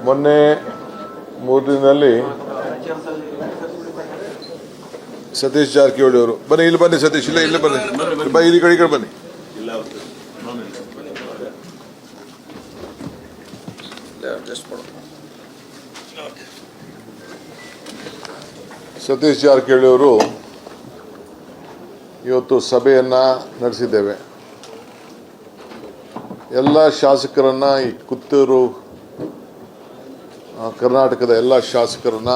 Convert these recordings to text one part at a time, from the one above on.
ಮೊನ್ನೆ 3 ದಿನದಲ್ಲಿ ಸತೀಶ್ ಜಾರಕಿಹೊಳಿ ಅವರು ಬನ್ನಿ, ಇಲ್ಲಿ ಬನ್ನಿ ಸತೀಶ್, ಇಲ್ಲ ಇಲ್ಲಿ ಬನ್ನಿ, ಇಲ್ಲಿ ಕಡೆ ಬನ್ನಿ. ಸತೀಶ್ ಜಾರಕಿಹೊಳಿ ಅವರು ಇವತ್ತು ಸಭೆಯನ್ನ ನಡೆಸಿದ್ದೇವೆ. ಎಲ್ಲ ಶಾಸಕರನ್ನ, ಈ ಪುತ್ತೂರು ಕರ್ನಾಟಕದ ಎಲ್ಲ ಶಾಸಕರನ್ನ,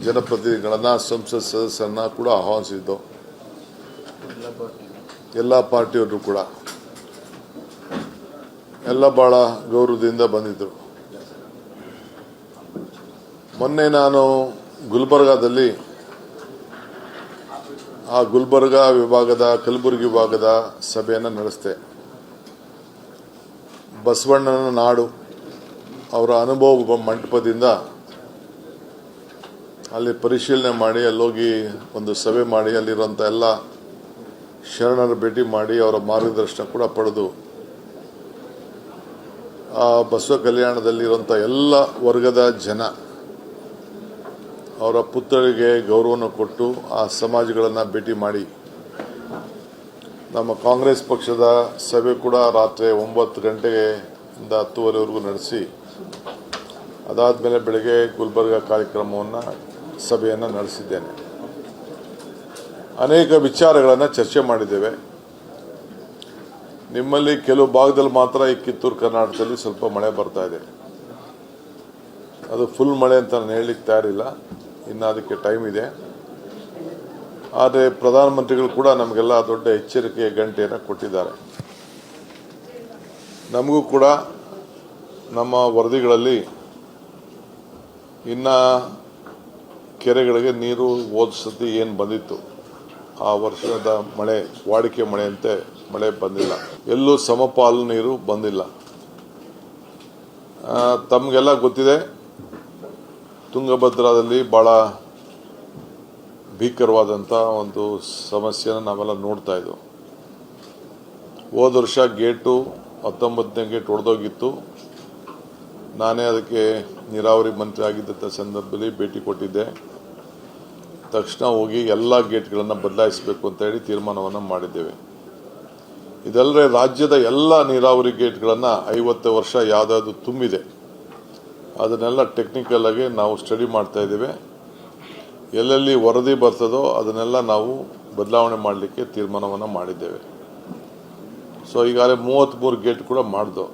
ಜನಪ್ರತಿನಿಧಿಗಳನ್ನ, ಸಂಸತ್ ಸದಸ್ಯರನ್ನ ಕೂಡ ಆಹ್ವಾನಿಸಿದ್ದು. ಎಲ್ಲ ಪಾರ್ಟಿಯವರು ಕೂಡ ಎಲ್ಲ ಬಹಳ ಗೌರವದಿಂದ ಬಂದಿದ್ದರು. ಮೊನ್ನೆ ನಾನು ಗುಲ್ಬರ್ಗಾದಲ್ಲಿ ಆ ಗುಲ್ಬರ್ಗಾ ವಿಭಾಗದ, ಕಲಬುರಗಿ ವಿಭಾಗದ ಸಭೆಯನ್ನು ನಡೆಸಿದೆ. ಬಸವಣ್ಣನ ನಾಡು ಅವರ ಅನುಭವ ಮಂಟಪದಿಂದ ಅಲ್ಲಿ ಪರಿಶೀಲನೆ ಮಾಡಿ, ಅಲ್ಲೋಗಿ ಒಂದು ಸಭೆ ಮಾಡಿ, ಅಲ್ಲಿರುವಂಥ ಎಲ್ಲ ಶರಣರ ಭೇಟಿ ಮಾಡಿ ಅವರ ಮಾರ್ಗದರ್ಶನ ಕೂಡ ಪಡೆದು ಆ ಬಸವ ಕಲ್ಯಾಣದಲ್ಲಿರುವಂಥ ಎಲ್ಲ ವರ್ಗದ ಜನ ಅವರ ಪುತ್ಥಳಿಗೆ ಗೌರವವನ್ನು ಕೊಟ್ಟು ಆ ಸಮಾಜಗಳನ್ನು ಭೇಟಿ ಮಾಡಿ, ನಮ್ಮ ಕಾಂಗ್ರೆಸ್ ಪಕ್ಷದ ಸಭೆ ಕೂಡ ರಾತ್ರಿ 9 ಗಂಟೆಯಿಂದ 10:30ವರೆಗೂ ನಡೆಸಿ, ಅದಾದಮೇಲೆ ಬೆಳಗ್ಗೆ ಗುಲ್ಬರ್ಗಾ ಕಾರ್ಯಕ್ರಮವನ್ನು, ಸಭೆಯನ್ನು ನಡೆಸಿದ್ದೇನೆ. ಅನೇಕ ವಿಚಾರಗಳನ್ನು ಚರ್ಚೆ ಮಾಡಿದ್ದೇವೆ. ನಿಮ್ಮಲ್ಲಿ ಕೆಲವು ಭಾಗದಲ್ಲಿ ಮಾತ್ರ ಈ ಕಿತ್ತೂರು ಕರ್ನಾಟಕದಲ್ಲಿ ಸ್ವಲ್ಪ ಮಳೆ ಬರ್ತಾ ಇದೆ. ಅದು ಫುಲ್ ಮಳೆ ಅಂತ ನಾನು ಹೇಳಲಿಕ್ಕೆ ತಯಾರಿಲ್ಲ, ಇನ್ನು ಅದಕ್ಕೆ ಟೈಮ್ ಇದೆ. ಆದರೆ ಪ್ರಧಾನಮಂತ್ರಿಗಳು ಕೂಡ ನಮಗೆಲ್ಲ ದೊಡ್ಡ ಎಚ್ಚರಿಕೆಯ ಗಂಟೆಯನ್ನು ಕೊಟ್ಟಿದ್ದಾರೆ. ನಮಗೂ ಕೂಡ ನಮ್ಮ ವರದಿಗಳಲ್ಲಿ ಇನ್ನು ಕೆರೆಗಳಿಗೆ ನೀರು ಹೋದ ಸತಿ ಏನು ಬಂದಿತ್ತು, ಆ ವರ್ಷದ ಮಳೆ ವಾಡಿಕೆ ಮಳೆಯಂತೆ ಮಳೆ ಬಂದಿಲ್ಲ, ಎಲ್ಲೂ ಸಮಪಾಲು ನೀರು ಬಂದಿಲ್ಲ. ತಮಗೆಲ್ಲ ಗೊತ್ತಿದೆ, ತುಂಗಭದ್ರಾದಲ್ಲಿ ಬಹಳ ಭೀಕರವಾದಂಥ ಒಂದು ಸಮಸ್ಯೆನ ನಾವೆಲ್ಲ ನೋಡ್ತಾ ಇದ್ದೆವು. ಹೋದ ವರ್ಷ ಗೇಟು 19ನೇ ಗೇಟ್ ಒಡೆದೋಗಿತ್ತು. ನಾನೇ ಅದಕ್ಕೆ ನೀರಾವರಿ ಮಂತ್ರಿ ಆಗಿದ್ದ ಸಂದರ್ಭದಲ್ಲಿ ಭೇಟಿ ಕೊಟ್ಟಿದ್ದೆ. ತಕ್ಷಣ ಹೋಗಿ ಎಲ್ಲ ಗೇಟ್ಗಳನ್ನು ಬದಲಾಯಿಸಬೇಕು ಅಂತ ಹೇಳಿ ತೀರ್ಮಾನವನ್ನು ಮಾಡಿದ್ದೇವೆ. ಇದಲ್ಲದೆ ರಾಜ್ಯದ ಎಲ್ಲ ನೀರಾವರಿ ಗೇಟ್ಗಳನ್ನು 50 ವರ್ಷ ಯಾವುದಾದ್ರು ತುಂಬಿದೆ ಅದನ್ನೆಲ್ಲ ಟೆಕ್ನಿಕಲ್ ಆಗಿ ನಾವು ಸ್ಟಡಿ ಮಾಡ್ತಾ ಇದ್ದೇವೆ. ಎಲ್ಲೆಲ್ಲಿ ವರದಿ ಬರ್ತದೋ ಅದನ್ನೆಲ್ಲ ನಾವು ಬದಲಾವಣೆ ಮಾಡಲಿಕ್ಕೆ ತೀರ್ಮಾನವನ್ನು ಮಾಡಿದ್ದೇವೆ. ಸೊ ಈಗಾಗಲೇ 33 ಗೇಟ್ ಕೂಡ ಮಾಡಿದೋ.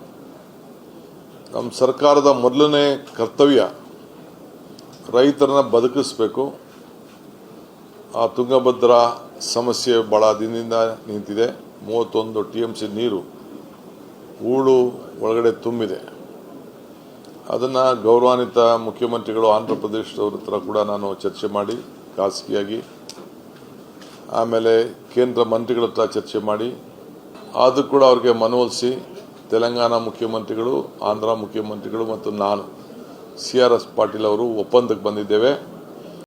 ನಮ್ಮ ಸರ್ಕಾರದ ಮೊದಲನೇ ಕರ್ತವ್ಯ ರೈತರನ್ನ ಬದುಕಿಸಬೇಕು. ಆ ತುಂಗಭದ್ರಾ ಸಮಸ್ಯೆ ಬಹಳ ದಿನದಿಂದ ನಿಂತಿದೆ. 31 TMC ನೀರು ಹೂಳು ಒಳಗಡೆ ತುಂಬಿದೆ. ಅದನ್ನು ಗೌರವಾನ್ವಿತ ಮುಖ್ಯಮಂತ್ರಿಗಳು ಆಂಧ್ರ ಪ್ರದೇಶದವ್ರ ಹತ್ರ ಕೂಡ ನಾನು ಚರ್ಚೆ ಮಾಡಿ ಖಾಸಗಿಯಾಗಿ, ಆಮೇಲೆ ಕೇಂದ್ರ ಮಂತ್ರಿಗಳ ಹತ್ರ ಚರ್ಚೆ ಮಾಡಿ, ಅದು ಕೂಡ ಅವ್ರಿಗೆ ಮನವೊಲಿಸಿ ತೆಲಂಗಾಣ ಮುಖ್ಯಮಂತ್ರಿಗಳು, ಆಂಧ್ರ ಮುಖ್ಯಮಂತ್ರಿಗಳು ಮತ್ತು ನಾನು CRS ಪಾಟೀಲ್ ಅವರು ಒಪ್ಪಂದಕ್ಕೆ ಬಂದಿದ್ದೇವೆ.